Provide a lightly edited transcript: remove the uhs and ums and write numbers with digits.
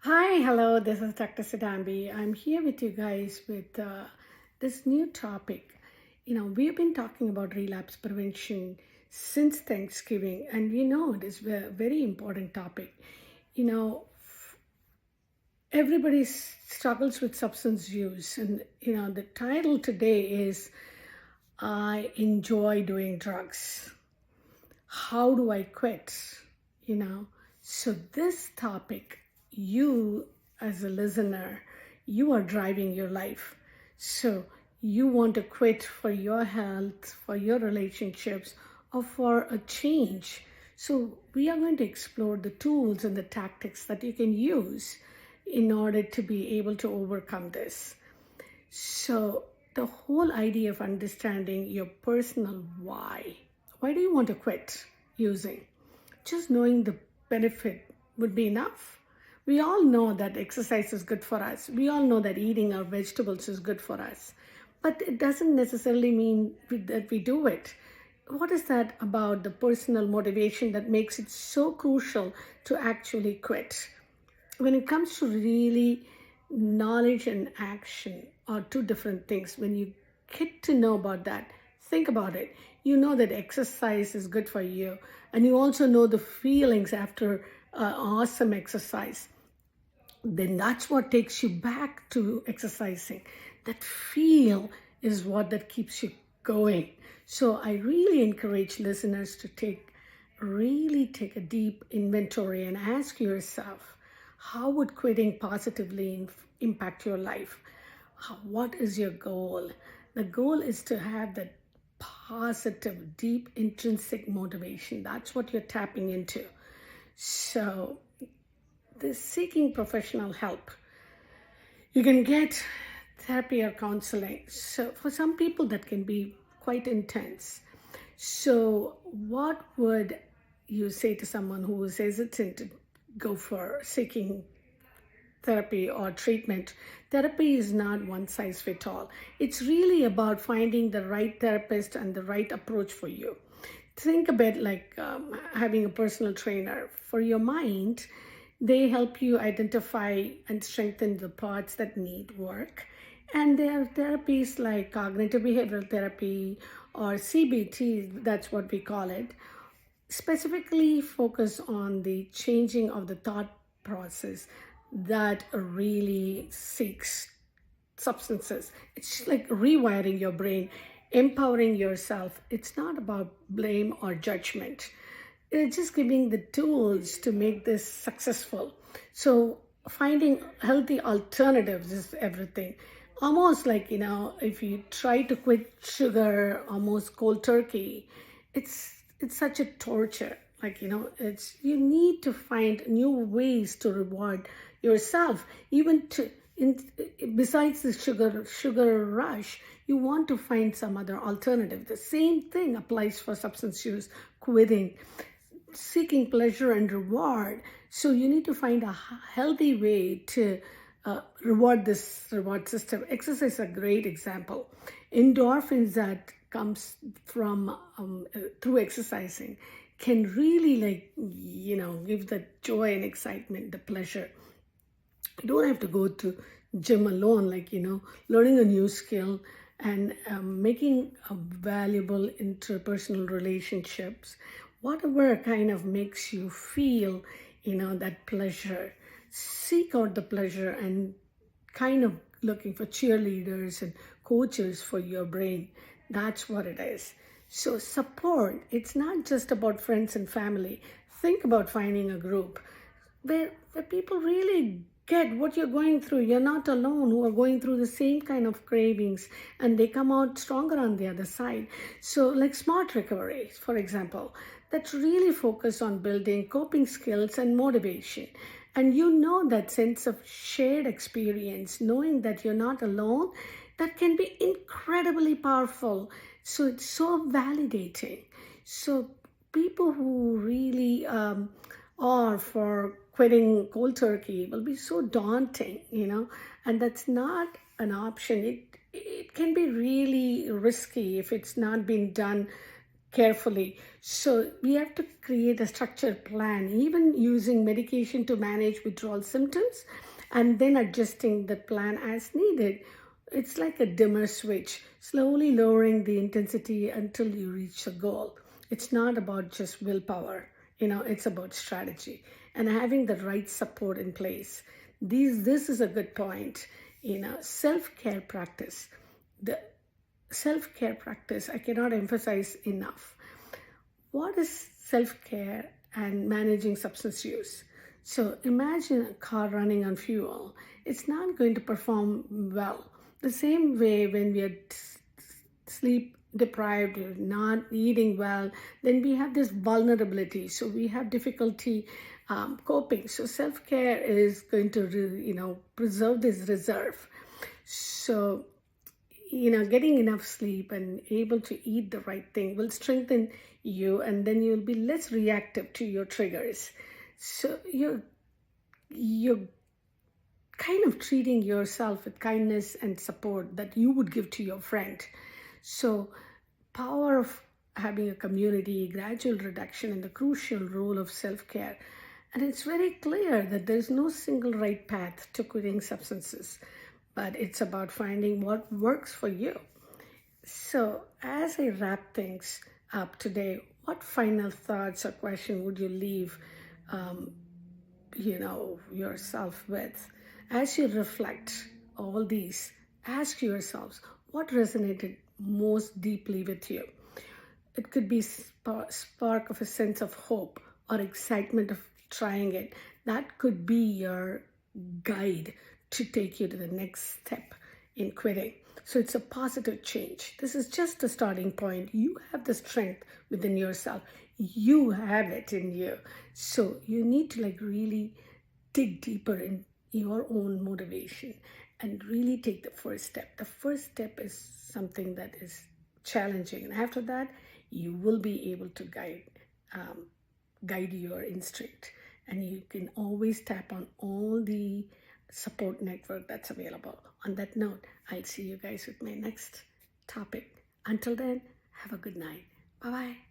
Hi, hello, this is Dr. Cidambi. I'm here with you guys with this new topic. We've been talking about relapse prevention since Thanksgiving, and it is a very important topic. You know, everybody struggles with substance use, and the title today is I Enjoy Doing Drugs. How do I quit? You know, so this topic, you as a listener, you are driving your life. So you want to quit for your health, for your relationships, or for a change. So we are going to explore the tools and the tactics that you can use in order to be able to overcome this. So the whole idea of understanding your personal why do you want to quit using? Just knowing the benefit would be enough. We all know that exercise is good for us. We all know that eating our vegetables is good for us. But it doesn't necessarily mean that we do it. What is that about the personal motivation that makes it so crucial to actually quit? When it comes to really knowledge and action are two different things. When you get to know about that, think about it. You know that exercise is good for you, and you also know the feelings after awesome exercise. Then that's what takes you back to exercising. That feel is what that keeps you going. So I really encourage listeners to really take a deep inventory and ask yourself, how would quitting positively impact your life? What is your goal? The goal is to have that positive, deep, intrinsic motivation. That's what you're tapping into. So, the seeking professional help, you can get therapy or counseling. So, for some people, that can be quite intense. So, what would you say to someone who is hesitant to go for seeking therapy or treatment? Therapy is not one size fits all. It's really about finding the right therapist and the right approach for you. Think a bit like having a personal trainer. For your mind, they help you identify and strengthen the parts that need work. And there are therapies like cognitive behavioral therapy or CBT, that's what we call it, specifically focus on the changing of the thought process that really seeks substances. It's like rewiring your brain, empowering yourself. It's not about blame or judgment. It's just giving the tools to make this successful. So finding healthy alternatives is everything. Almost like, if you try to quit sugar almost cold turkey, it's such a torture. Like, it's you need to find new ways to reward yourself, even to besides the sugar rush. You want to find some other alternative. The same thing applies for substance use, quitting, seeking pleasure and reward. So you need to find a healthy way to reward this reward system. Exercise is a great example. Endorphins that comes from through exercising can really, give the joy and excitement, the pleasure. You don't have to go to gym alone, learning a new skill and making valuable interpersonal relationships, whatever kind of makes you feel, that pleasure. Seek out the pleasure and kind of looking for cheerleaders and coaches for your brain. That's what it is. So support, it's not just about friends and family. Think about finding a group where people really get what you're going through. You're not alone, who are going through the same kind of cravings, and they come out stronger on the other side. So like smart recovery, for example, that really focus on building coping skills and motivation. And that sense of shared experience, knowing that you're not alone, that can be incredibly powerful. So it's so validating. So people who really are for quitting cold turkey will be so daunting, and that's not an option. It can be really risky if it's not been done carefully. So we have to create a structured plan, even using medication to manage withdrawal symptoms and then adjusting the plan as needed. It's like a dimmer switch, slowly lowering the intensity until you reach the goal. It's not about just willpower, it's about strategy and having the right support in place. This is a good point. Self-care practice. The self-care practice, I cannot emphasize enough. What is self-care and managing substance use? So imagine a car running on fuel. It's not going to perform well. The same way when we are sleep deprived, we're not eating well, then we have this vulnerability. So we have difficulty coping. So self-care is going to, preserve this reserve. So getting enough sleep and able to eat the right thing will strengthen you, and then you'll be less reactive to your triggers. So you're kind of treating yourself with kindness and support that you would give to your friend. So power of having a community, gradual reduction, and the crucial role of self-care. And it's very clear that there's no single right path to quitting substances, but it's about finding what works for you. So as I wrap things up today, what final thoughts or question would you leave yourself with? As you reflect all these, ask yourselves what resonated most deeply with you. It could be spark of a sense of hope or excitement of trying it. That could be your guide to take you to the next step in quitting. So it's a positive change. This is just a starting point. You have the strength within yourself. You have it in you. So you need to really dig deeper in your own motivation and really take the first step. The first step is something that is challenging. And after that, you will be able to guide your instinct. And you can always tap on all the support network that's available. On that note, I'll see you guys with my next topic. Until then, have a good night. Bye-bye.